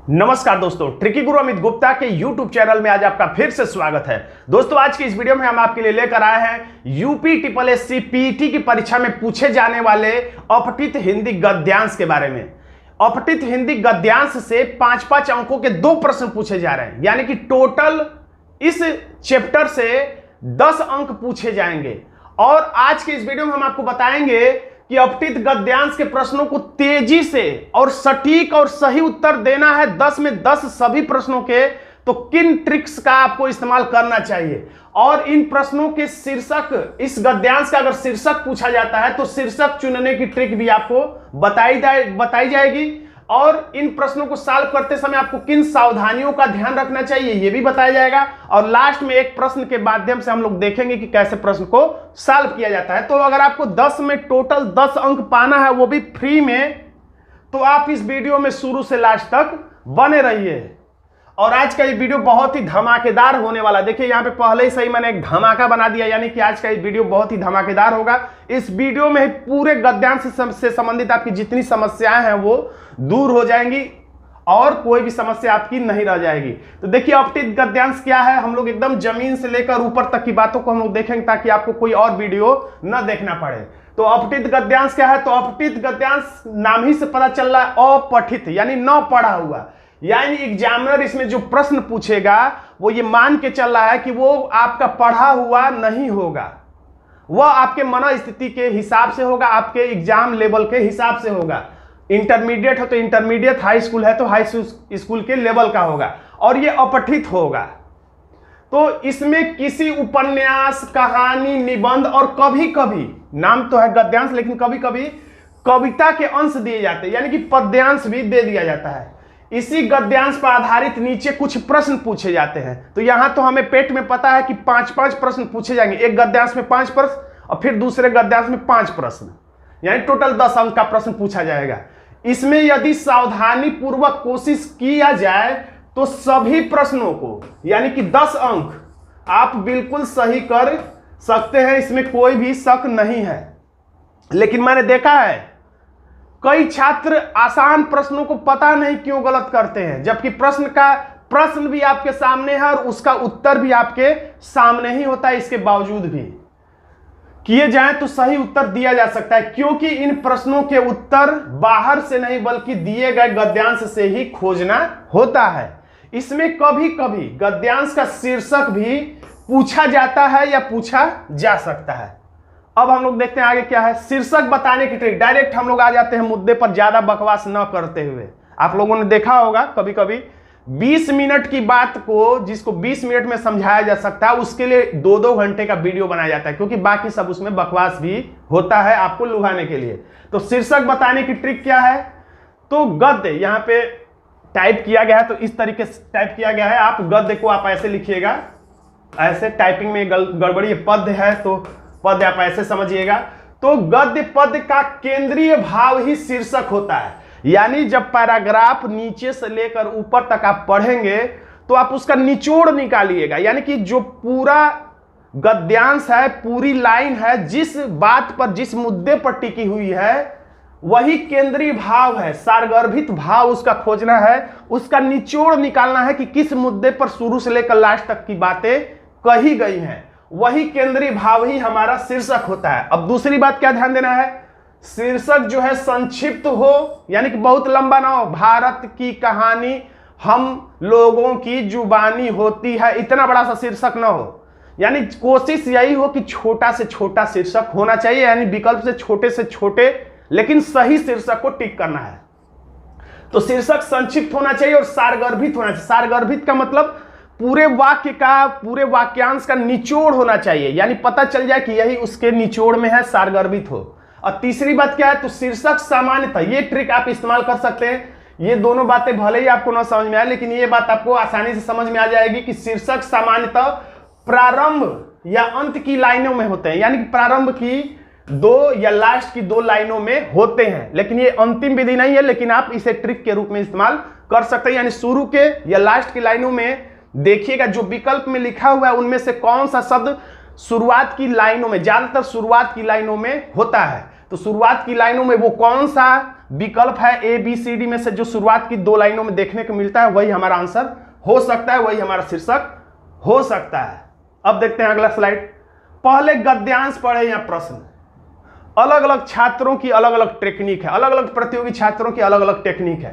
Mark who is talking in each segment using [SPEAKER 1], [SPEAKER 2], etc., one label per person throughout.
[SPEAKER 1] नमस्कार दोस्तों, ट्रिकी गुरु अमित गुप्ता के YouTube चैनल में आज आपका फिर से स्वागत है। दोस्तों, आज की इस वीडियो में हम आपके लिए लेकर आए हैं यूपी SSSC पीईटी की परीक्षा में पूछे जाने वाले अपठित हिंदी गद्यांश के बारे में। अपठित हिंदी गद्यांश से 5-5 अंकों के 2 प्रश्न पूछे जा रहे हैं, यानी कि टोटल इस चैप्टर से 10 अंक पूछे जाएंगे। और आज के इस वीडियो में हम आपको बताएंगे कि अपठित गद्यांश के प्रश्नों को तेजी से और सटीक और सही उत्तर देना है 10 में 10 सभी प्रश्नों के, तो किन ट्रिक्स का आपको इस्तेमाल करना चाहिए। और इन प्रश्नों के शीर्षक, इस गद्यांश का अगर शीर्षक पूछा जाता है तो शीर्षक चुनने की ट्रिक भी आपको बताई जाएगी। और इन प्रश्नों को सॉल्व करते समय आपको किन सावधानियों का ध्यान रखना चाहिए ये भी बताया जाएगा। और लास्ट में एक प्रश्न के माध्यम से हम लोग देखेंगे कि कैसे प्रश्न को सॉल्व किया जाता है। तो अगर आपको 10 में टोटल 10 अंक पाना है, वो भी फ्री में, तो आप इस वीडियो में शुरू से लास्ट तक बने रहिए। और आज का ये वीडियो बहुत ही धमाकेदार होने वाला है। देखिए यहाँ पे पहले ही सही मैंने एक धमाका बना दिया, यानी कि आज का ये वीडियो बहुत ही धमाकेदार होगा। इस वीडियो में पूरे गद्यांश से संबंधित आपकी जितनी समस्याएं हैं वो दूर हो जाएंगी और कोई भी समस्या आपकी नहीं रह जाएगी। तो देखिए अपठित गद्यांश क्या है, हम लोग एकदम जमीन से लेकर ऊपर तक की बातों को हम लोग देखेंगे ताकि आपको कोई और वीडियो न देखना पड़े। तो अपठित गद्यांश क्या है, तो अपठित गद्यांश नाम ही से पता चल रहा है अपठित, यानी न पढ़ा हुआ। यानी एग्जामिनर इसमें जो प्रश्न पूछेगा वो ये मान के चल रहा है कि वो आपका पढ़ा हुआ नहीं होगा, वह आपके मनोस्थिति के हिसाब से होगा, आपके एग्जाम लेवल के हिसाब से होगा। इंटरमीडिएट है तो इंटरमीडिएट, हाई स्कूल है तो हाई स्कूल के लेवल का होगा, और ये अपठित होगा। तो इसमें किसी उपन्यास, कहानी, निबंध और कभी कभी, नाम तो है गद्यांश लेकिन कभी कभी कविता के अंश दिए जाते हैं, यानी कि पद्यांश भी दे दिया जाता है। इसी गद्यांश पर आधारित नीचे कुछ प्रश्न पूछे जाते हैं। तो यहां तो हमें पेट में पता है कि 5-5 प्रश्न पूछे जाएंगे, एक गद्यांश में 5 प्रश्न और फिर दूसरे गद्यांश में 5 प्रश्न, यानी टोटल 10 अंक का प्रश्न पूछा जाएगा। इसमें यदि सावधानी पूर्वक कोशिश किया जाए तो सभी प्रश्नों को, यानी कि 10 अंक आप बिल्कुल सही कर सकते हैं, इसमें कोई भी शक नहीं है। लेकिन मैंने देखा है कई छात्र आसान प्रश्नों को पता नहीं क्यों गलत करते हैं, जबकि प्रश्न भी आपके सामने है और उसका उत्तर भी आपके सामने ही होता है। इसके बावजूद भी किए जाएं तो सही उत्तर दिया जा सकता है, क्योंकि इन प्रश्नों के उत्तर बाहर से नहीं बल्कि दिए गए गद्यांश से ही खोजना होता है। इसमें कभी कभी गद्यांश का शीर्षक भी पूछा जाता है या पूछा जा सकता है। अब हम लोग देखते हैं आगे क्या है। शीर्षक बताने की ट्रिक, डायरेक्ट हम लोग आ जाते हैं मुद्दे पर, ज्यादा बकवास न करते हुए। आप लोगों ने देखा होगा कभी कभी 20 मिनट की बात को, जिसको 20 मिनट में समझाया जा सकता है, उसके लिए 2-2 घंटे का वीडियो बनाया जाता है, क्योंकि बाकी सब उसमें बकवास भी होता है आपको लुभाने के लिए। तो शीर्षक बताने की ट्रिक क्या है, तो गद्य यहाँ पे टाइप किया गया है, तो इस तरीके से टाइप किया गया है। आप गद्य को आप ऐसे लिखिएगा, ऐसे टाइपिंग में गड़बड़ी, पद्य है तो पद आप ऐसे समझिएगा। तो गद्य पद का केंद्रीय भाव ही शीर्षक होता है, यानी जब पैराग्राफ नीचे से लेकर ऊपर तक आप पढ़ेंगे तो आप उसका निचोड़ निकालिएगा, यानी कि जो पूरा गद्यांश है, पूरी लाइन है, जिस बात पर, जिस मुद्दे पर टिकी हुई है, वही केंद्रीय भाव है। सारगर्भित भाव उसका खोजना है, उसका निचोड़ निकालना है कि किस मुद्दे पर शुरू से लेकर लास्ट तक की बातें कही गई हैं, वही केंद्रीय भाव ही हमारा शीर्षक होता है। अब दूसरी बात क्या ध्यान देना है, शीर्षक जो है संक्षिप्त हो, यानी कि बहुत लंबा ना हो। भारत की कहानी हम लोगों की जुबानी होती है, इतना बड़ा सा शीर्षक ना हो। यानी कोशिश यही हो कि छोटा से छोटा शीर्षक होना चाहिए, यानी विकल्प से छोटे लेकिन सही शीर्षक को टिक करना है। तो शीर्षक संक्षिप्त होना चाहिए और सारगर्भित होना चाहिए। सारगर्भित का मतलब पूरे वाक्य का, पूरे वाक्यांश का निचोड़ होना चाहिए, यानी पता चल जाए कि यही उसके निचोड़ में है, सारगर्भित हो। और तीसरी बात क्या है, तो शीर्षक सामान्यतः, ये ट्रिक आप इस्तेमाल कर सकते हैं। ये दोनों बातें भले ही आपको ना समझ में आए, लेकिन ये बात आपको आसानी से समझ में आ जाएगी कि शीर्षक सामान्यतः प्रारंभ या अंत की लाइनों में होते हैं, यानी कि प्रारंभ की 2 या लास्ट की 2 लाइनों में होते हैं। लेकिन ये अंतिम विधि नहीं है, लेकिन आप इसे ट्रिक के रूप में इस्तेमाल कर सकते हैं। यानी शुरू के या लास्ट की लाइनों में देखिएगा जो विकल्प में लिखा हुआ है उनमें से कौन सा शब्द शुरुआत की लाइनों में, ज्यादातर शुरुआत की लाइनों में होता है। तो शुरुआत की लाइनों में वो कौन सा विकल्प है ए बी सी डी में से जो शुरुआत की 2 लाइनों में देखने को मिलता है वही हमारा आंसर हो सकता है, वही हमारा शीर्षक हो सकता है। अब देखते हैं अगला स्लाइड। पहले गद्यांश पढ़े या प्रश्न। अलग अलग छात्रों की अलग अलग टेक्निक है, अलग अलग प्रतियोगी छात्रों की अलग अलग टेक्निक है।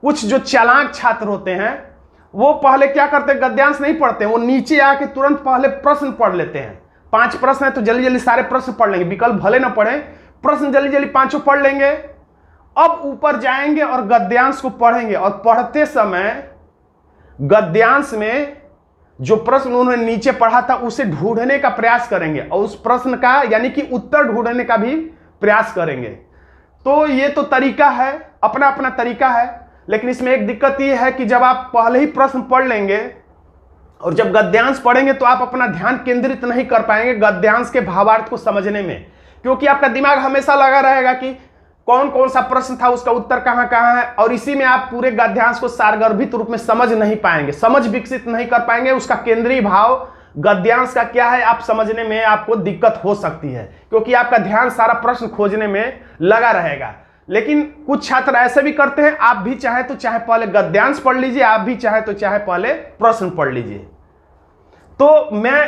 [SPEAKER 1] कुछ जो चालाक छात्र होते हैं वो पहले क्या करते हैं, गद्यांश नहीं पढ़ते, वो नीचे आके तुरंत पहले प्रश्न पढ़ लेते हैं। 5 प्रश्न है तो जल्दी जल्दी सारे प्रश्न पढ़ लेंगे, विकल्प भले ना पढ़े, प्रश्न जल्दी जल्दी 5 पढ़ लेंगे। अब ऊपर जाएंगे और गद्यांश को पढ़ेंगे और पढ़ते समय गद्यांश में जो प्रश्न उन्होंने नीचे पढ़ा था उसे ढूंढने का प्रयास करेंगे और उस प्रश्न का यानी कि उत्तर ढूंढने का भी प्रयास करेंगे। तो ये तो तरीका है, अपना अपना तरीका है, लेकिन इसमें एक दिक्कत ये है कि जब आप पहले ही प्रश्न पढ़ लेंगे और जब गद्यांश पढ़ेंगे तो आप अपना ध्यान केंद्रित नहीं कर पाएंगे गद्यांश के भावार्थ को समझने में, क्योंकि आपका दिमाग हमेशा लगा रहेगा कि कौन कौन सा प्रश्न था, उसका उत्तर कहां कहां है, और इसी में आप पूरे गद्यांश को सारगर्भित रूप में समझ नहीं पाएंगे, समझ विकसित नहीं कर पाएंगे। उसका केंद्रीय भाव गद्यांश का क्या है आप समझने में आपको दिक्कत हो सकती है, क्योंकि आपका ध्यान सारा प्रश्न खोजने में लगा रहेगा। लेकिन कुछ छात्र ऐसे भी करते हैं, आप भी चाहे तो चाहे पहले गद्यांश पढ़ लीजिए, आप भी चाहे तो चाहे पहले प्रश्न पढ़ लीजिए। तो मैं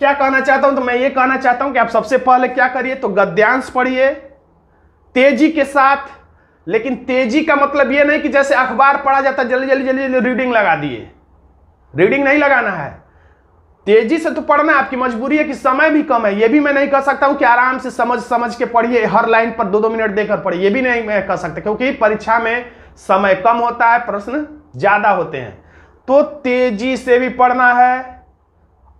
[SPEAKER 1] क्या कहना चाहता हूं, तो मैं ये कहना चाहता हूं कि आप सबसे पहले क्या करिए, तो गद्यांश पढ़िए तेजी के साथ। लेकिन तेजी का मतलब ये नहीं कि जैसे अखबार पढ़ा जाता है जल्दी जल्दी जल्दी जल्दी रीडिंग लगा दिए, रीडिंग नहीं लगाना है। तेजी से तो पढ़ना, आपकी मजबूरी है कि समय भी कम है, ये भी मैं नहीं कह सकता हूं कि आराम से समझ के पढ़िए, हर लाइन पर 2-2 मिनट देकर पढ़िए, ये भी नहीं मैं कह सकता, क्योंकि परीक्षा में समय कम होता है, प्रश्न ज्यादा होते हैं। तो तेजी से भी पढ़ना है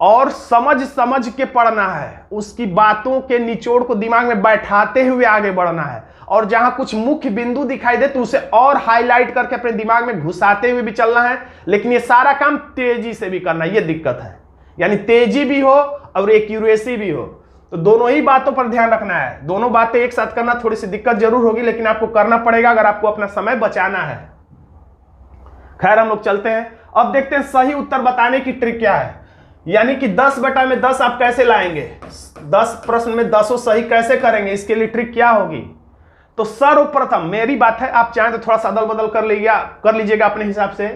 [SPEAKER 1] और समझ के पढ़ना है, उसकी बातों के निचोड़ को दिमाग में बैठाते हुए आगे बढ़ना है, और जहां कुछ मुख्य बिंदु दिखाई दे तो उसे और हाईलाइट करके अपने दिमाग में घुसाते हुए भी चलना है। लेकिन ये सारा काम तेजी से भी करना है, ये दिक्कत है, यानी तेजी भी हो और एक्यूरेसी भी हो, तो दोनों ही बातों पर ध्यान रखना है। दोनों बातें एक साथ करना थोड़ी सी दिक्कत जरूर होगी, लेकिन आपको करना पड़ेगा अगर आपको अपना समय बचाना है। खैर हम लोग चलते हैं, अब देखते हैं सही उत्तर बताने की ट्रिक क्या है, यानी कि 10/10 आप कैसे लाएंगे, 10 प्रश्न में 10 सही कैसे करेंगे, इसके लिए ट्रिक क्या होगी। तो सर्वप्रथम मेरी बात है, आप चाहें तो थोड़ा सा अदल बदल कर लीजिएगा अपने हिसाब से।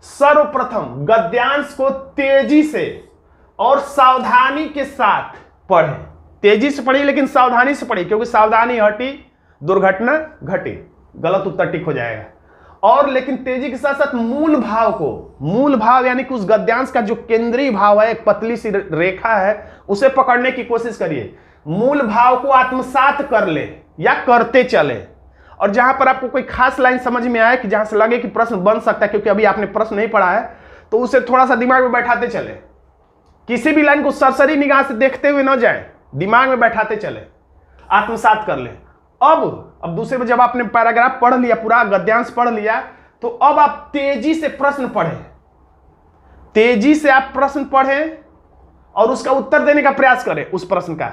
[SPEAKER 1] सर्वप्रथम गद्यांश को तेजी से और सावधानी के साथ पढ़ें। तेजी से पढ़िए लेकिन सावधानी से पढ़िए, क्योंकि सावधानी हटी दुर्घटना घटी, गलत उत्तर टिक हो जाएगा। और लेकिन तेजी के साथ साथ मूल भाव यानी कि उस गद्यांश का जो केंद्रीय भाव है, एक पतली सी रेखा है, उसे पकड़ने की कोशिश करिए। मूल भाव को आत्मसात कर ले या करते चले, और जहां पर आपको कोई खास लाइन समझ में आए कि जहां से लगे कि प्रश्न बन सकता है, क्योंकि अभी आपने प्रश्न नहीं पढ़ा है, तो उसे थोड़ा सा दिमाग में बैठाते चले। किसी भी लाइन को सरसरी निगाह से देखते हुए न जाए, दिमाग में बैठाते चले, आत्मसात कर ले। अब दूसरे में जब आपने पैराग्राफ पढ़ लिया, पूरा गद्यांश पढ़ लिया, तो अब आप तेजी से प्रश्न पढ़ें, तेजी से आप प्रश्न पढ़ें और उसका उत्तर देने का प्रयास करें। उस प्रश्न का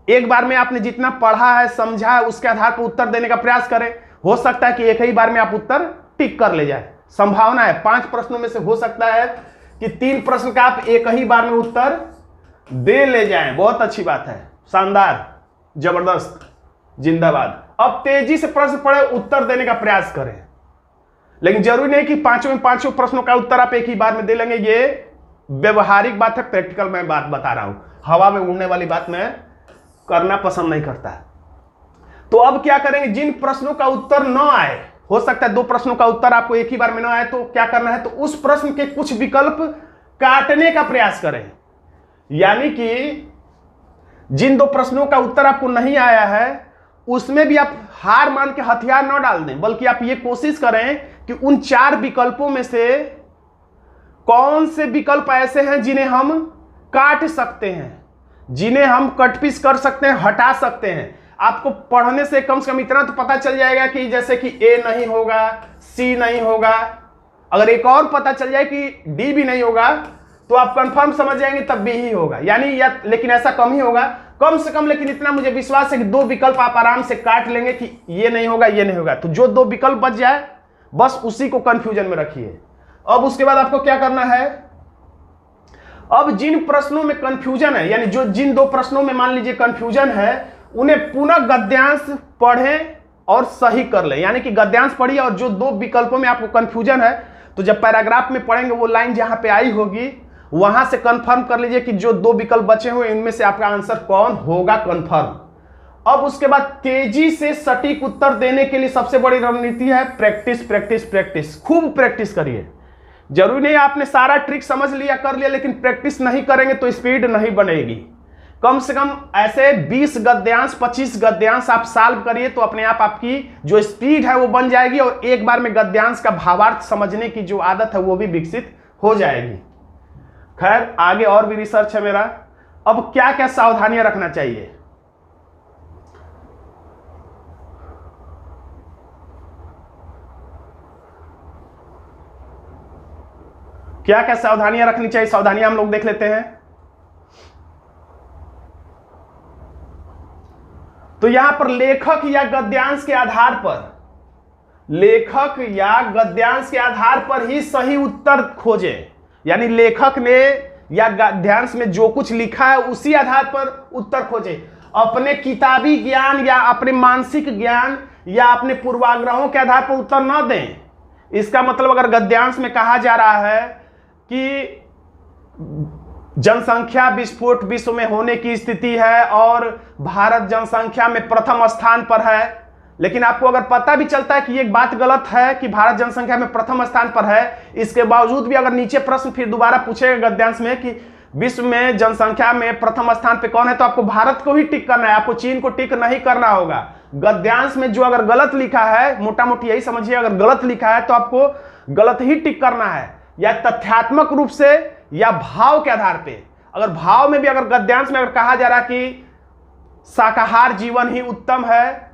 [SPEAKER 1] एक बार में आपने जितना पढ़ा है, समझा है, उसके आधार पर उत्तर देने का प्रयास करें। हो सकता है कि एक ही बार में आप उत्तर टिक कर ले जाए, संभावना है 5 प्रश्नों में से हो सकता है कि 3 प्रश्न का आप एक ही बार में उत्तर दे ले जाएं। बहुत अच्छी बात है, शानदार, जबरदस्त, जिंदाबाद। अब तेजी से प्रश्न पढ़े, उत्तर देने का प्रयास करें, लेकिन जरूरी नहीं कि 5 प्रश्नों का उत्तर आप एक ही बार में दे लेंगे। ये व्यवहारिक बात है, प्रैक्टिकल मैं बात बता रहा हूं, हवा में उड़ने वाली बात मैं करना पसंद नहीं करता। तो अब क्या करेंगे, जिन प्रश्नों का उत्तर न आए, हो सकता है 2 प्रश्नों का उत्तर आपको एक ही बार में न आए, तो क्या करना है, तो उस प्रश्न के कुछ विकल्प काटने का प्रयास करें। यानी कि जिन 2 प्रश्नों का उत्तर आपको नहीं आया है उसमें भी आप हार मान के हथियार न डाल दें, बल्कि आप ये कोशिश करें कि उन 4 विकल्पों में से कौन से विकल्प ऐसे हैं जिन्हें हम काट सकते हैं, जिन्हें हम कटपीस कर सकते हैं, हटा सकते हैं। आपको पढ़ने से कम इतना तो पता चल जाएगा कि जैसे कि ए नहीं होगा, सी नहीं होगा, अगर एक और पता चल जाए कि डी भी नहीं होगा तो आप कंफर्म समझ जाएंगे तब बी ही होगा, यानी या लेकिन ऐसा कम ही होगा, कम से कम। लेकिन इतना मुझे विश्वास है कि 2 विकल्प आप आराम से काट लेंगे कि ये नहीं होगा, ये नहीं होगा। तो जो 2 विकल्प बच जाए बस उसी को कंफ्यूजन में रखिए। अब उसके बाद आपको क्या करना है, अब जिन प्रश्नों में कंफ्यूजन है, यानी जो जिन 2 प्रश्नों में मान लीजिए कंफ्यूजन है, उन्हें पुनः गद्यांश पढ़ें और सही कर लें। यानी कि गद्यांश पढ़िए और जो दो विकल्पों में आपको कंफ्यूजन है तो जब पैराग्राफ में पढ़ेंगे वो लाइन जहां पे आई होगी वहां से कंफर्म कर लीजिए कि जो दो विकल्प बचे हुए इनमें से आपका आंसर कौन होगा कंफर्म। अब उसके बाद तेजी से सटीक उत्तर देने के लिए सबसे बड़ी रणनीति है प्रैक्टिस प्रैक्टिस प्रैक्टिस। खूब प्रैक्टिस करिए। जरूरी नहीं आपने सारा ट्रिक समझ लिया कर लिया, लेकिन प्रैक्टिस नहीं करेंगे तो स्पीड नहीं बनेगी। कम से कम ऐसे 20 गद्यांश 25 गद्यांश आप सॉल्व करिए तो अपने आप आपकी जो स्पीड है वो बन जाएगी और एक बार में गद्यांश का भावार्थ समझने की जो आदत है वो भी विकसित हो जाएगी। खैर आगे और भी रिसर्च है मेरा। अब क्या क्या सावधानियां रखना चाहिए, क्या क्या सावधानियां रखनी चाहिए, सावधानियां हम लोग देख लेते हैं। तो यहां पर लेखक या गद्यांश के आधार पर, लेखक या गद्यांश के आधार पर ही सही उत्तर खोजें। यानी लेखक ने या गद्यांश में जो कुछ लिखा है उसी आधार पर उत्तर खोजें। अपने किताबी ज्ञान या अपने मानसिक ज्ञान या अपने पूर्वाग्रहों के आधार पर उत्तर न दें। इसका मतलब अगर गद्यांश में कहा जा रहा है कि जनसंख्या विस्फोट विश्व में होने की स्थिति है और भारत जनसंख्या में प्रथम स्थान पर है, लेकिन आपको अगर पता भी चलता है कि ये बात गलत है कि भारत जनसंख्या में प्रथम स्थान पर है, इसके बावजूद भी अगर नीचे प्रश्न फिर दोबारा पूछेगा गद्यांश में कि विश्व में जनसंख्या में प्रथम स्थान पे कौन है, तो आपको भारत को ही टिक करना है, आपको चीन को टिक नहीं करना होगा। गद्यांश में जो अगर गलत लिखा है, मोटा मोटी यही समझिए, अगर गलत लिखा है तो आपको गलत ही टिक करना है, या तथ्यात्मक रूप से या भाव के आधार पे। अगर भाव में भी अगर गद्यांश में अगर कहा जा रहा कि शाकाहार जीवन ही उत्तम है,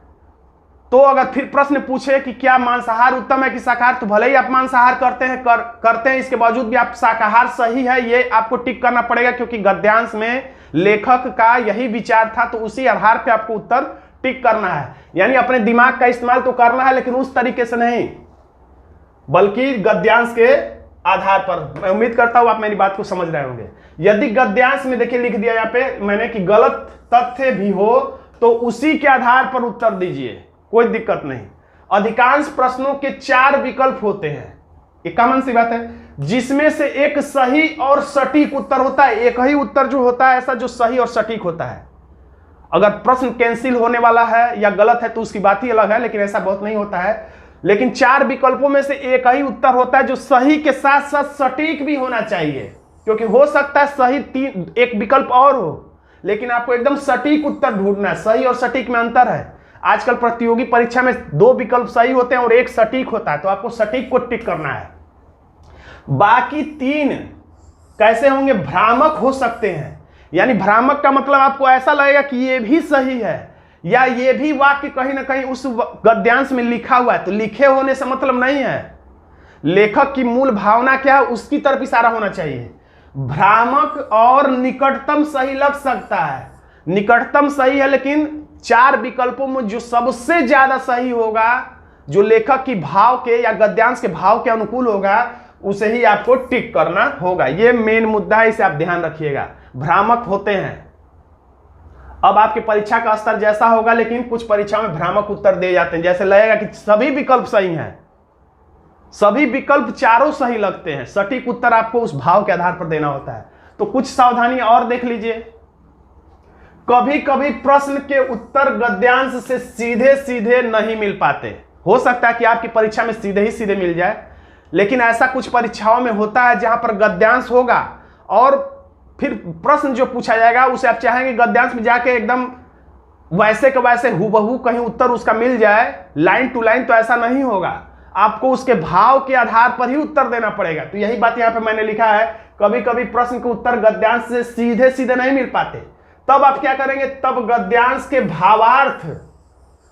[SPEAKER 1] तो अगर फिर प्रश्न पूछे कि क्या मांसाहार उत्तम है कि शाकाहार, तो भले ही आप मांसाहार करते हैं इसके बावजूद भी आप शाकाहार सही है ये आपको टिक करना पड़ेगा, क्योंकि गद्यांश में लेखक का यही विचार था, तो उसी आधार पे आपको उत्तर टिक करना है। यानी अपने दिमाग का इस्तेमाल तो करना है, लेकिन उस तरीके से नहीं, बल्कि गद्यांश के आधार पर। मैं उम्मीद करता हूं आप मेरी बात को समझ रहे होंगे। यदि गद्यांश में देखिए लिख दिया यहाँ पे मैंने कि गलत तथ्य भी हो तो उसी के आधार पर उत्तर दीजिए, कोई दिक्कत नहीं। अधिकांश प्रश्नों के 4 विकल्प होते हैं, ये कॉमन सी बात है, जिसमें से एक सही और सटीक उत्तर होता है। एक ही उत्तर जो होता है ऐसा जो सही और सटीक होता है। अगर प्रश्न कैंसिल होने वाला है या गलत है तो उसकी बात ही अलग है, लेकिन ऐसा बहुत नहीं होता है। लेकिन 4 विकल्पों में से एक ही उत्तर होता है जो सही के साथ साथ सटीक भी होना चाहिए, क्योंकि हो सकता है सही एक विकल्प और हो, लेकिन आपको एकदम सटीक उत्तर ढूंढना है। सही और सटीक में अंतर है। आजकल प्रतियोगी परीक्षा में 2 विकल्प सही होते हैं और एक सटीक होता है, तो आपको सटीक को टिक करना है। बाकी 3 कैसे होंगे, भ्रामक हो सकते हैं। यानी भ्रामक का मतलब आपको ऐसा लगेगा कि ये भी सही है या ये भी वाक्य कहीं ना कहीं उस गद्यांश में लिखा हुआ है, तो लिखे होने से मतलब नहीं है। लेखक की मूल भावना क्या है उसकी तरफ इशारा होना चाहिए। भ्रामक और निकटतम सही लग सकता है, निकटतम सही है, लेकिन 4 विकल्पों में जो सबसे ज्यादा सही होगा, जो लेखक की भाव के या गद्यांश के भाव के अनुकूल होगा, उसे ही आपको टिक करना होगा। यह मेन मुद्दा है, इसे आप ध्यान रखिएगा। भ्रामक होते हैं। अब आपकी परीक्षा का स्तर जैसा होगा, लेकिन कुछ परीक्षाओं में भ्रामक उत्तर दिए जाते हैं, जैसे लगेगा कि सभी विकल्प सही हैं, सभी विकल्प चारों सही लगते हैं। सटीक उत्तर आपको उस भाव के आधार पर देना होता है। तो कुछ सावधानियां और देख लीजिए। कभी कभी प्रश्न के उत्तर गद्यांश से सीधे सीधे नहीं मिल पाते। हो सकता है कि आपकी परीक्षा में सीधे ही सीधे मिल जाए, लेकिन ऐसा कुछ परीक्षाओं में होता है जहां पर गद्यांश होगा और फिर प्रश्न जो पूछा जाएगा उसे आप चाहेंगे गद्यांश में जाके एकदम वैसे के वैसे हूबहू कहीं उत्तर उसका मिल जाए लाइन टू लाइन, तो ऐसा नहीं होगा। आपको उसके भाव के आधार पर ही उत्तर देना पड़ेगा। तो यही बात यहाँ पे मैंने लिखा है, कभी कभी प्रश्न के उत्तर गद्यांश से सीधे सीधे नहीं मिल पाते। तब आप क्या करेंगे, तब गद्यांश के भावार्थ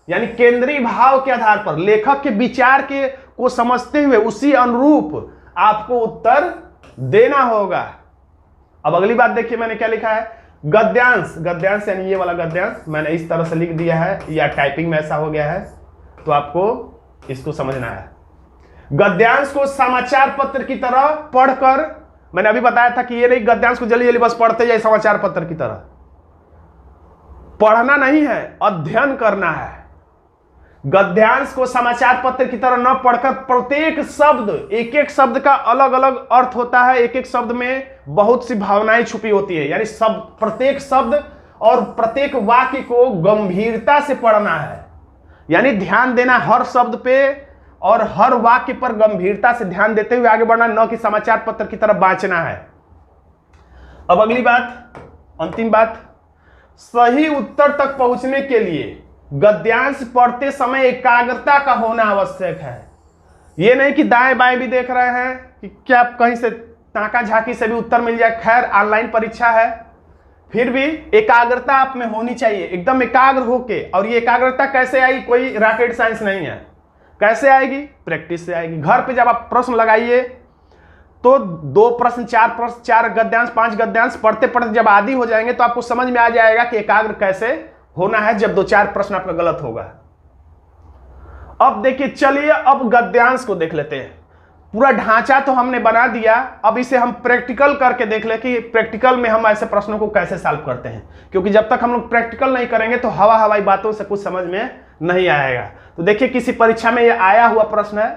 [SPEAKER 1] यानी केंद्रीय भाव के आधार पर लेखक के विचार के को समझते हुए उसी अनुरूप आपको उत्तर देना होगा। अब अगली बात देखिए मैंने क्या लिखा है, गद्यांश। गद्यांश यानी ये वाला गद्यांश मैंने इस तरह से लिख दिया है, या टाइपिंग में ऐसा हो गया है, तो आपको इसको समझना है। गद्यांश को समाचार पत्र की तरह पढ़कर, मैंने अभी बताया था कि ये नहीं गद्यांश को जल्दी जल्दी बस पढ़ते जाए समाचार पत्र की तरह। पढ़ना नहीं है, अध्ययन करना है। गद्यांश को समाचार पत्र की तरह न पढ़कर प्रत्येक शब्द, एक एक शब्द का अलग अलग अर्थ होता है, एक एक शब्द में बहुत सी भावनाएं छुपी होती है, यानी प्रत्येक शब्द और प्रत्येक वाक्य को गंभीरता से पढ़ना है, यानी ध्यान देना हर शब्द पे और हर वाक्य पर गंभीरता से ध्यान देते हुए आगे बढ़ना, न कि समाचार पत्र की तरह बाँचना है। अब अगली बात, अंतिम बात, सही उत्तर तक पहुंचने के लिए गद्यांश पढ़ते समय एकाग्रता का होना आवश्यक है। यह नहीं कि दाएं बाएं भी देख रहे हैं कि क्या कहीं से ताका झाकी से भी उत्तर मिल जाए। खैर ऑनलाइन परीक्षा है, फिर भी एकाग्रता आप में होनी चाहिए, एकदम एकाग्र होके। और ये एकाग्रता कैसे आएगी, कोई रॉकेट साइंस नहीं है। कैसे आएगी, प्रैक्टिस से आएगी। घर पे जब आप प्रश्न लगाइए तो 2 प्रश्न 4 प्रश्न 4 गद्यांश 5 गद्यांश पढ़ते पढ़ते जब आदी हो जाएंगे तो आपको समझ में आ जाएगा कि एकाग्र कैसे होना है जब 2-4 प्रश्न आपका गलत होगा। अब देखिए, चलिए अब गद्यांश को देख लेते हैं। पूरा ढांचा तो हमने बना दिया, अब इसे हम प्रैक्टिकल करके देख ले कि प्रैक्टिकल में हम ऐसे प्रश्नों को कैसे सॉल्व करते हैं, क्योंकि जब तक हम लोग प्रैक्टिकल नहीं करेंगे तो हवाई बातों से कुछ समझ में नहीं आएगा। तो देखिए, किसी परीक्षा में यह आया हुआ प्रश्न है,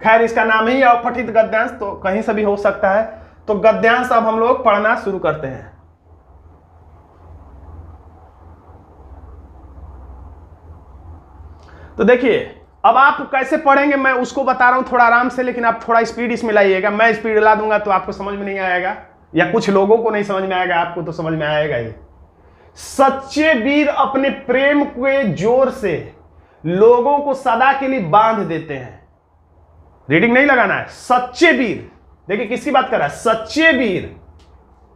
[SPEAKER 1] खैर इसका नाम ही अपठित गद्यांश, तो कहीं से भी हो सकता है। तो गद्यांश अब हम लोग पढ़ना शुरू करते हैं। तो देखिए, अब आप कैसे पढ़ेंगे मैं उसको बता रहा हूं थोड़ा आराम से, लेकिन आप थोड़ा स्पीड इसमें लाइएगा। मैं स्पीड ला दूंगा तो आपको समझ में नहीं आएगा, या कुछ लोगों को नहीं समझ में आएगा, आपको तो समझ में आएगा ही। सच्चे वीर अपने प्रेम के जोर से लोगों को सदा के लिए बांध देते हैं। रीडिंग नहीं लगाना है, सच्चे वीर। देखिए किसकी बात कर रहा है, सच्चे वीर,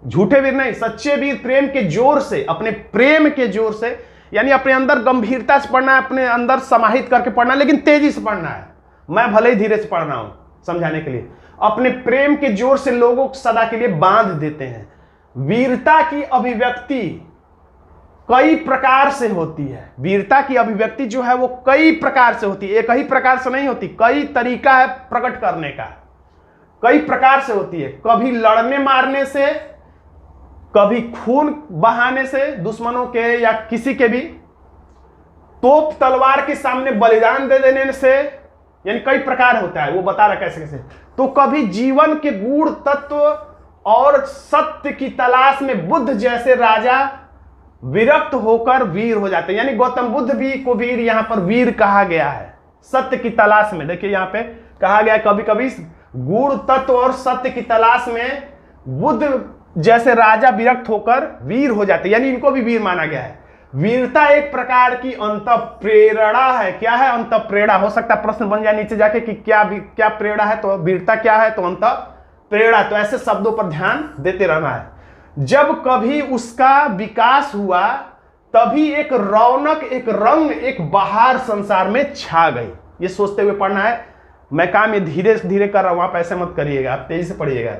[SPEAKER 1] झूठे वीर नहीं। सच्चे वीर प्रेम के जोर से, अपने प्रेम के जोर से, यानी अपने अंदर गंभीरता से पढ़ना है, अपने अंदर समाहित करके पढ़ना है, लेकिन तेजी से पढ़ना है। मैं भले ही धीरे से पढ़ रहा हूं समझाने के लिए। अपने प्रेम के जोर से लोगों को सदा के लिए बांध देते हैं। वीरता की अभिव्यक्ति कई प्रकार से होती है। वीरता की अभिव्यक्ति जो है वो कई प्रकार से होती है, एक ही प्रकार से नहीं होती। कई तरीका है प्रकट करने का, कई प्रकार से होती है। कभी लड़ने मारने से, कभी खून बहाने से दुश्मनों के या किसी के भी, तोप तलवार के सामने बलिदान दे देने से, यानी कई प्रकार होता है, वो बता रहा कैसे कैसे। तो कभी जीवन के गूढ़ तत्व और सत्य की तलाश में बुद्ध जैसे राजा विरक्त होकर वीर हो जाते हैं, यानी गौतम बुद्ध भी को वीर यहां पर वीर कहा गया है। सत्य की तलाश में, देखिए यहां पे कहा गया कभी कभी गूढ़ तत्व और सत्य की तलाश में बुद्ध जैसे राजा विरक्त होकर वीर हो जाते, यानी इनको भी वीर माना गया है। वीरता एक प्रकार की अंतःप्रेरणा है। क्या है, अंतःप्रेरणा। हो सकता है प्रश्न बन जाए नीचे जाके कि क्या प्रेरणा है, तो वीरता क्या है, तो अंतःप्रेरणा। तो ऐसे शब्दों पर ध्यान देते रहना है। जब कभी उसका विकास हुआ तभी एक रौनक, एक रंग, एक बहार संसार में छा गई। ये सोचते हुए पढ़ना है। मैं काम ये धीरे धीरे कर रहा हूं, आप ऐसे मत करिएगा, आप तेजी से पढ़िएगा।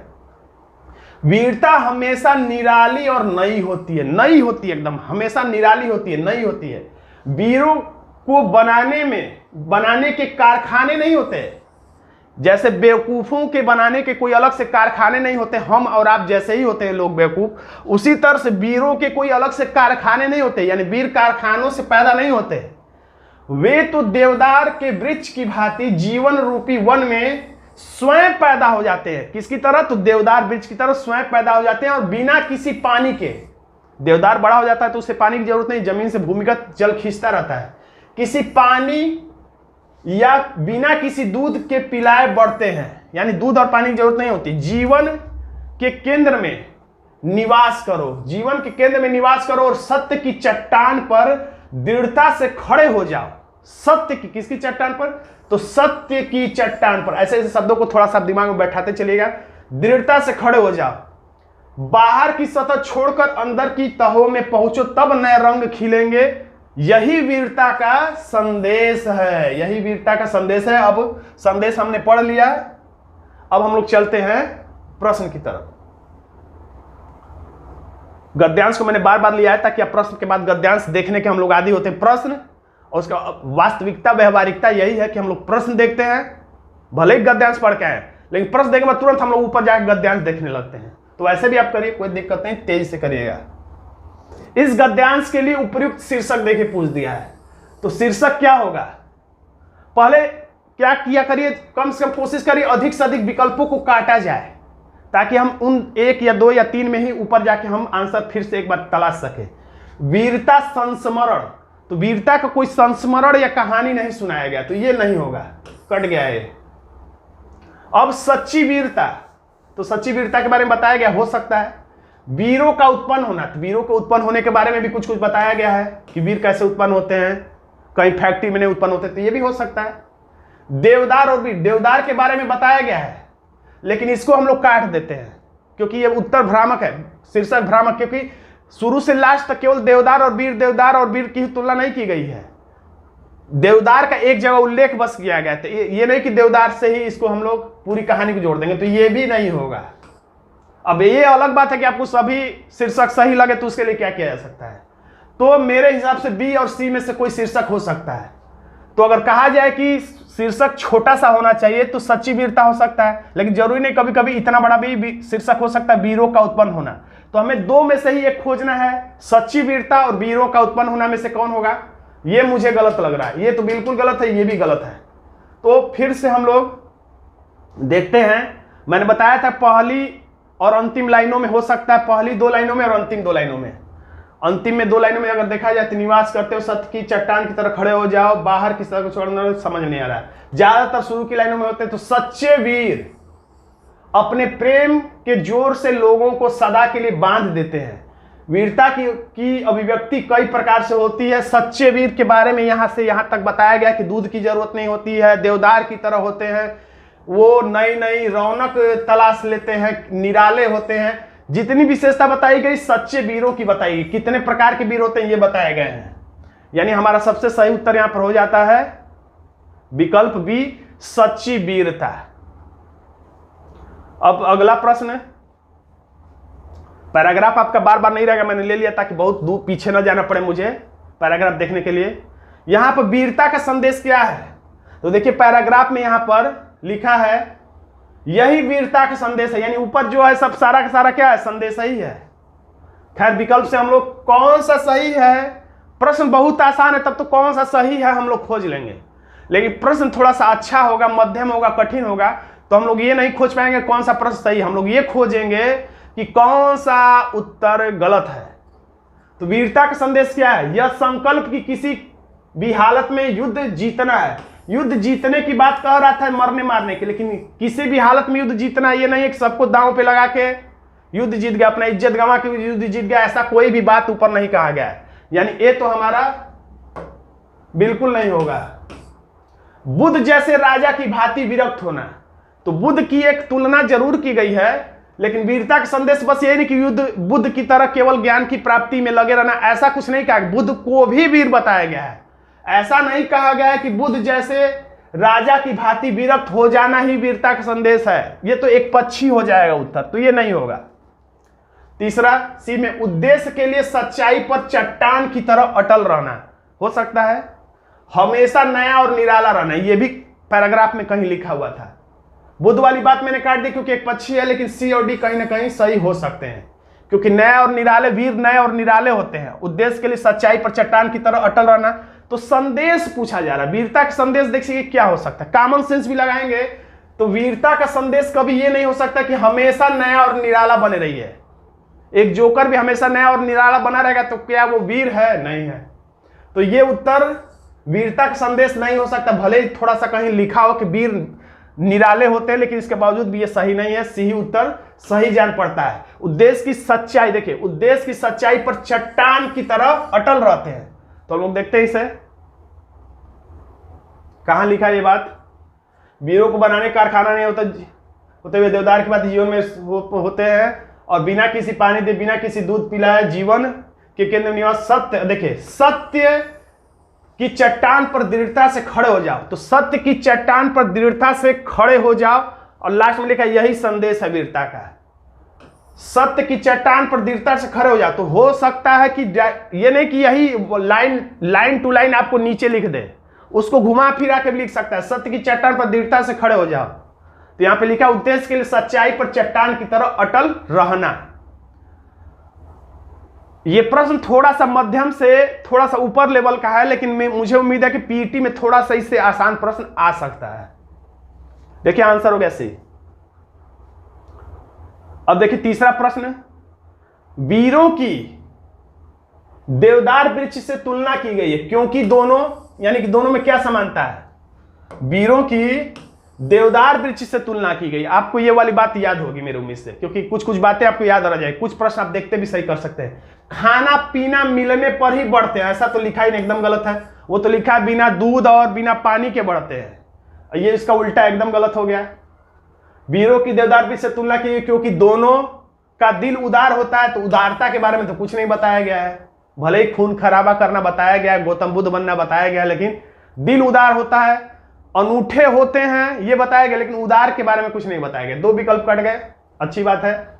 [SPEAKER 1] वीरता हमेशा निराली और नई होती है, नई होती है एकदम, हमेशा निराली होती है, नई होती है। वीरों को बनाने के कारखाने नहीं होते, जैसे बेवकूफों के बनाने के कोई अलग से कारखाने नहीं होते, हम और आप जैसे ही होते हैं लोग बेवकूफ, उसी तरह से वीरों के कोई अलग से कारखाने नहीं होते, यानी वीर कारखानों से पैदा नहीं होते। वे तो देवदार के वृक्ष की भांति जीवन रूपी वन में स्वयं पैदा हो जाते हैं। किसकी तरह, तो देवदार वृक्ष की तरह स्वयं पैदा हो जाते हैं, और बिना किसी पानी के। देवदार बड़ा हो जाता है तो उसे पानी की जरूरत नहीं, जमीन से भूमिगत जल खींचता रहता है। किसी पानी या बिना किसी दूध के पिलाए बढ़ते हैं, यानी दूध और पानी की जरूरत नहीं होती। जीवन के केंद्र में निवास करो, जीवन के केंद्र में निवास करो और सत्य की चट्टान पर दृढ़ता से खड़े हो जाओ। सत्य की, किसकी चट्टान पर, तो सत्य की चट्टान पर। ऐसे ऐसे शब्दों को थोड़ा सा दिमाग में बैठाते चलिएगा। दृढ़ता से खड़े हो जाओ, बाहर की सतह छोड़कर अंदर की तहों में पहुंचो, तब नए रंग खिलेंगे। यही वीरता का संदेश है, यही वीरता का संदेश है। अब संदेश हमने पढ़ लिया, अब हम लोग चलते हैं प्रश्न की तरफ। गद्यांश को मैंने बार बार लिया है ताकि आप प्रश्न के बाद गद्यांश देखने के हम लोग आदी होते हैं। प्रश्न और उसका वास्तविकता, व्यवहारिकता यही है कि हम लोग प्रश्न देखते हैं, भले ही गद्यांश पढ़ के आए, लेकिन प्रश्न देखने के बाद तुरंत हम लोग ऊपर जाकर गद्यांश देखने लगते हैं। तो ऐसे भी आप करिए, कोई दिक्कत नहीं, तेजी से करिएगा। इस गद्यांश के लिए उपयुक्त शीर्षक देखिए पूछ दिया है, तो शीर्षक क्या होगा? पहले क्या किया करिए, कम से कम कोशिश करिए अधिक से अधिक विकल्पों को काटा जाए, ताकि हम उन 1 या 2 या 3 में ही ऊपर जाके हम आंसर फिर से एक बार तलाश सके। वीरता संस्मरण, तो वीरता का कोई संस्मरण या कहानी नहीं सुनाया गया, तो ये नहीं होगा, कट गया ये। अब सच्ची वीरता, तो सच्ची वीरता के बारे में बताया गया, हो सकता है। वीरों का उत्पन्न होना, तो वीरों के उत्पन्न होने के बारे में भी कुछ कुछ बताया गया है कि वीर कैसे उत्पन्न होते हैं, कहीं फैक्ट्री में नहीं उत्पन्न होते, तो ये भी हो सकता है। देवदार और वीर, देवदार के बारे में बताया गया है, लेकिन इसको हम लोग काट देते हैं क्योंकि ये उत्तर भ्रामक है, शीर्षक भ्रामक, क्योंकि शुरू से लास्ट तक केवल देवदार और वीर की तुलना नहीं की गई है। देवदार का एक जगह उल्लेख बस किया गया, तो ये नहीं कि देवदार से ही इसको हम लोग पूरी कहानी को जोड़ देंगे, तो ये भी नहीं होगा। अब ये अलग बात है कि आपको सभी शीर्षक सही लगे तो उसके लिए क्या किया जा सकता है। तो मेरे हिसाब से बी और सी में से कोई शीर्षक हो सकता है। तो अगर कहा जाए कि शीर्षक छोटा सा होना चाहिए तो सच्ची वीरता हो सकता है, लेकिन जरूरी नहीं, कभी कभी इतना बड़ा भी शीर्षक हो सकता है, वीरों का उत्पन्न होना। तो हमें 2 में से ही एक खोजना है, सच्ची वीरता और वीरों का उत्पन्न होना में से कौन होगा। ये मुझे गलत लग रहा है, ये तो बिल्कुल गलत है, ये भी गलत है। तो फिर से हम लोग देखते हैं, मैंने बताया था पहली और अंतिम लाइनों में हो सकता है, पहली 2 लाइनों में और अंतिम 2 लाइनों में। अंतिम में 2 लाइनों में अगर देखा जाए तो निवास करते हो सत्य की चट्टान की तरह खड़े हो जाओ, बाहर की तरह को छोड़ना, समझ नहीं आ रहा है। ज्यादातर शुरू की लाइनों में होते हैं, तो सच्चे वीर अपने प्रेम के जोर से लोगों को सदा के लिए बांध देते हैं। वीरता की अभिव्यक्ति कई प्रकार से होती है। सच्चे वीर के बारे में यहां से यहां तक बताया गया कि दूध की जरूरत नहीं होती है, देवदार की तरह होते हैं, वो नई नई रौनक तलाश लेते हैं, निराले होते हैं। जितनी विशेषता बताई गई सच्चे वीरों की बताई गई, कितने प्रकार के वीर होते हैं ये बताए गए हैं। यानी हमारा सबसे सही उत्तर यहां पर हो जाता है विकल्प बी, सच्ची वीरता। अब अगला प्रश्न, पैराग्राफ आपका बार बार नहीं रहेगा, मैंने ले लिया ताकि बहुत दूर पीछे न जाना पड़े मुझे पैराग्राफ देखने के लिए। यहां पर वीरता का संदेश क्या है, तो देखिए पैराग्राफ में यहां पर लिखा है यही वीरता का संदेश है, यानी ऊपर जो है सब सारा का सारा क्या है, संदेश ही है। खैर विकल्प से हम लोग कौन सा सही है, प्रश्न बहुत आसान है, तब तो कौन सा सही है हम लोग खोज लेंगे, लेकिन प्रश्न थोड़ा सा अच्छा होगा, मध्यम होगा, कठिन होगा, तो हम लोग ये नहीं खोज पाएंगे कौन सा प्रश्न सही, हम लोग ये खोजेंगे कि कौन सा उत्तर गलत है। तो वीरता का संदेश क्या है, यह संकल्प की किसी भी हालत में युद्ध जीतना है। युद्ध जीतने की बात कह रहा था, मरने मारने की, लेकिन किसी भी हालत में युद्ध जीतना ये नहीं है कि सबको दांव पे लगा के युद्ध जीत गया, अपना इज्जत गंवा के युद्ध जीत गया, ऐसा कोई भी बात ऊपर नहीं कहा गया है। यानी ये तो हमारा बिल्कुल नहीं होगा। बुद्ध जैसे राजा की भांति विरक्त होना, तो बुद्ध की एक तुलना जरूर की गई है, लेकिन वीरता का संदेश बस ये नहीं कि युद्ध बुद्ध की तरह केवल ज्ञान की प्राप्ति में लगे रहना, ऐसा कुछ नहीं कहा। बुद्ध को भी वीर बताया गया है, ऐसा नहीं कहा गया है कि बुद्ध जैसे राजा की भांति विरक्त हो जाना ही वीरता का संदेश है। ये तो एक पक्षी हो जाएगा उत्तर, तो ये नहीं होगा। तीसरा सी में, उद्देश्य के लिए सच्चाई पर चट्टान की तरह अटल रहना, हो सकता है हमेशा नया और निराला रहना, ये भी पैराग्राफ में कहीं लिखा हुआ था। बुद्ध वाली बात मैंने काट दी क्योंकि एक पक्षी है, लेकिन सी और डी कहीं ना कहीं सही हो सकते हैं, क्योंकि नया और निराले, वीर नए और निराले होते हैं। उद्देश्य के लिए सच्चाई पर चट्टान की तरह अटल रहना, तो संदेश पूछा जा रहा है, वीरता का संदेश देखिए क्या हो सकता है। कॉमन सेंस भी लगाएंगे तो वीरता का संदेश कभी ये नहीं हो सकता कि हमेशा नया और निराला बने रहिए। एक जोकर भी हमेशा नया और निराला बना रहेगा तो क्या वो वीर है? नहीं है। तो ये उत्तर वीरता का संदेश नहीं हो सकता, भले ही थोड़ा सा कहीं लिखा हो कि वीर निराले होते हैं, लेकिन इसके बावजूद भी ये सही नहीं है। सही उत्तर सही जान पड़ता है। उद्देश्य की सच्चाई, देखिए उद्देश्य की सच्चाई पर चट्टान की तरह अटल रहते हैं, तो हम लोग देखते हैं इसे कहां लिखा है ये बात। वीरों को बनाने का कारखाना नहीं होते हुए देवदार की बात जीवन में होते हैं, और बिना किसी पानी दे, बिना किसी दूध पिलाए जीवन के केंद्र में निवास सत्य। देखिए सत्य की चट्टान पर दृढ़ता से खड़े हो जाओ, तो सत्य की चट्टान पर दृढ़ता से खड़े हो जाओ, और लास्ट में लिखा यही संदेश है वीरता का। सत्य की चट्टान पर दृढ़ता से खड़े हो जाओ, तो हो सकता है कि ये नहीं कि यही लाइन टू लाइन आपको नीचे लिख दे, उसको घुमा फिरा के भी लिख सकता है, सत्य की चट्टान पर दृढ़ता से खड़े हो जाओ। तो यहां पे लिखा उद्देश्य के लिए सच्चाई पर चट्टान की तरह अटल रहना। ये प्रश्न थोड़ा सा मध्यम से थोड़ा सा ऊपर लेवल का है, लेकिन मुझे उम्मीद है कि पीईटी में थोड़ा सा इससे आसान प्रश्न आ सकता है। देखिए आंसर हो गया सी। अब देखिए तीसरा प्रश्न, वीरों की देवदार वृक्ष से तुलना की गई है क्योंकि दोनों, यानी कि दोनों में क्या समानता है? वीरों की देवदार वृक्ष से तुलना की गई। आपको ये वाली बात याद होगी मेरे उम्मीद से, क्योंकि कुछ कुछ बातें आपको याद आ जाए। कुछ प्रश्न आप देखते भी सही कर सकते हैं। खाना पीना मिलने पर ही बढ़ते हैं, ऐसा तो लिखा ही नहीं, एकदम गलत है। वो तो लिखा है बिना दूध और बिना पानी के बढ़ते हैं, ये इसका उल्टा एकदम गलत हो गया। वीरों की देवदार वृक्ष से तुलना की गई क्योंकि दोनों का दिल उदार होता है, तो उदारता के बारे में तो कुछ नहीं बताया गया है। भले ही खून खराबा करना बताया गया है, गौतम बुद्ध बनना बताया गया है, लेकिन दिल उदार होता है, अनूठे होते हैं ये बताया गया, लेकिन उदार के बारे में कुछ नहीं बताया गया। 2 विकल्प कट गए, अच्छी बात है।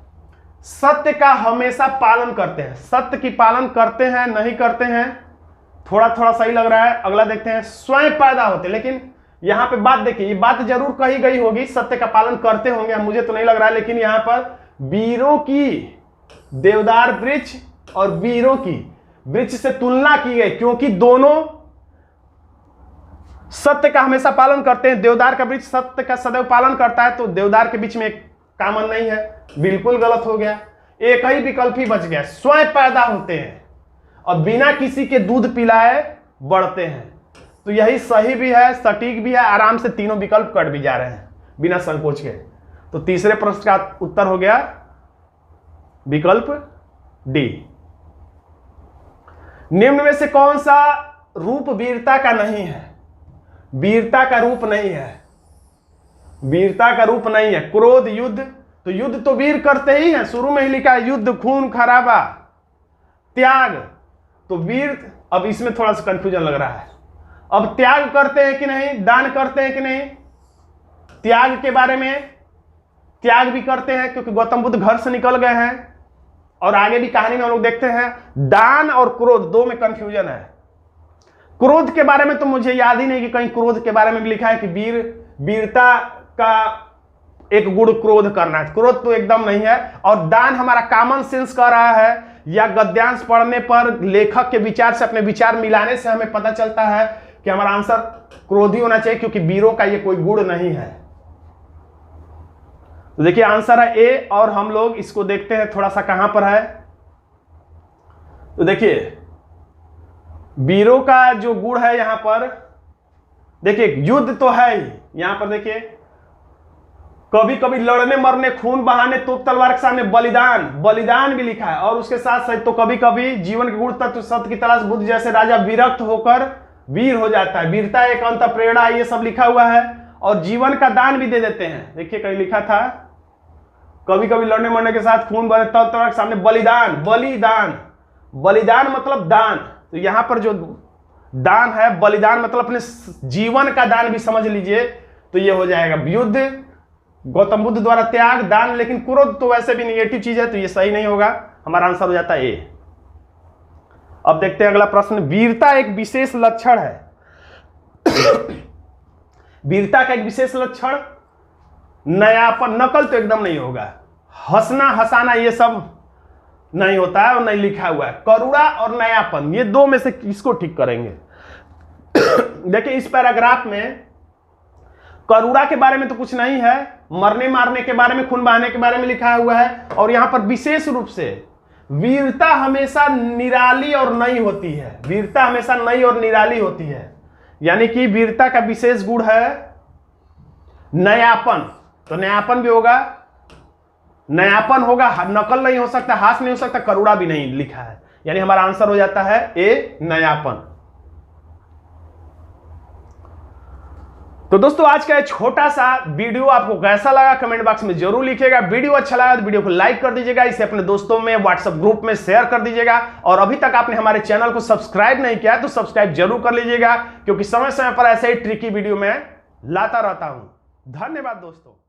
[SPEAKER 1] सत्य का हमेशा पालन करते हैं, सत्य की पालन करते हैं नहीं करते हैं, थोड़ा थोड़ा सही लग रहा है। अगला देखते हैं, स्वयं पैदा होते, लेकिन यहां पे बात देखिए, ये बात जरूर कही गई होगी, सत्य का पालन करते होंगे, मुझे तो नहीं लग रहा है। लेकिन यहां पर वीरों की देवदार वृक्ष और वीरों की वृक्ष से तुलना की गई क्योंकि दोनों सत्य का हमेशा पालन करते हैं। देवदार का वृक्ष सत्य का सदैव पालन करता है, तो देवदार के बीच में एक कॉमन नहीं है, बिल्कुल गलत हो गया। एक ही विकल्प ही बच गया, स्वयं पैदा होते हैं और बिना किसी के दूध पिलाए बढ़ते हैं। तो यही सही भी है, सटीक भी है, आराम से तीनों विकल्प कट भी जा रहे हैं बिना संकोच के। तो तीसरे प्रश्न का उत्तर हो गया विकल्प डी। निम्न में से कौन सा रूप वीरता का नहीं है? वीरता का रूप नहीं है, वीरता का रूप नहीं है। क्रोध, युद्ध, तो युद्ध तो वीर करते ही हैं, शुरू में ही लिखा है युद्ध, खून खराबा, त्याग, तो वीर। अब इसमें थोड़ा सा कंफ्यूजन लग रहा है, अब त्याग करते हैं कि नहीं, दान करते हैं कि नहीं? त्याग के बारे में, त्याग भी करते हैं क्योंकि गौतम बुद्ध घर से निकल गए हैं, और आगे भी कहानी में हम लोग देखते हैं। दान और क्रोध, 2 में कंफ्यूजन है। क्रोध के बारे में तो मुझे याद ही नहीं कि कहीं क्रोध के बारे में भी लिखा है कि वीरता का एक गुण क्रोध करना है, क्रोध तो एकदम नहीं है। और दान हमारा कॉमन सेंस कह रहा है, या गद्यांश पढ़ने पर लेखक के विचार से अपने विचार मिलाने से हमें पता चलता है कि हमारा आंसर क्रोधी होना चाहिए, क्योंकि वीरों का ये कोई गुण नहीं है। तो देखिए आंसर है ए, और हम लोग इसको देखते हैं थोड़ा सा कहां पर है। तो देखिए वीरों का जो गुण है यहां पर, देखिए युद्ध तो है ही, यहां पर देखिए कभी कभी लड़ने मरने, खून बहाने, तोप तलवार के सामने बलिदान, बलिदान भी लिखा है। और उसके साथ साथ तो कभी कभी जीवन के गुण तत्व सत्य की तलाश, बुद्ध जैसे राजा विरक्त होकर वीर हो जाता है, वीरता एक अंत प्रेरणा, ये सब लिखा हुआ है। और जीवन का दान भी दे देते हैं, देखिए कहीं लिखा था कभी कभी लड़ने मरने के साथ खून बहाने, तोप तलवार के सामने बलिदान, बलिदान, बलिदान मतलब दान। तो यहां पर जो दान है, बलिदान मतलब अपने जीवन का दान भी समझ लीजिए, तो ये हो जाएगा युद्ध, गौतम बुद्ध द्वारा त्याग, दान। लेकिन क्रोध तो वैसे भी निगेटिव चीज है, तो ये सही नहीं होगा, हमारा आंसर हो जाता है ए। अब देखते हैं अगला प्रश्न, वीरता एक विशेष लक्षण है। वीरता का एक विशेष लक्षण नयापन, नकल तो एकदम नहीं होगा, हंसना हंसाना ये सब नहीं होता है और नहीं लिखा हुआ है। करुणा और नयापन, ये 2 में से किसको ठीक करेंगे? देखिए इस पैराग्राफ में करुणा के बारे में तो कुछ नहीं है, मरने मारने के बारे में, खून बहाने के बारे में लिखा हुआ है। और यहां पर विशेष रूप से वीरता हमेशा निराली और नई होती है, वीरता हमेशा नई और निराली होती है, यानी कि वीरता का विशेष गुण है नयापन, तो नयापन भी होगा, नयापन होगा, नकल नहीं हो सकता, हास नहीं हो सकता, करुणा भी नहीं लिखा है, यानी हमारा आंसर हो जाता है ए, नयापन। तो दोस्तों आज का छोटा सा वीडियो आपको कैसा लगा कमेंट बॉक्स में जरूर लिखिएगा। वीडियो अच्छा लगा तो वीडियो को लाइक कर दीजिएगा, इसे अपने दोस्तों में व्हाट्सएप ग्रुप में शेयर कर दीजिएगा। और अभी तक आपने हमारे चैनल को सब्सक्राइब नहीं किया तो सब्सक्राइब जरूर कर लीजिएगा, क्योंकि समय समय पर ऐसे ही ट्रिकी वीडियो में लाता रहता हूं। धन्यवाद दोस्तों।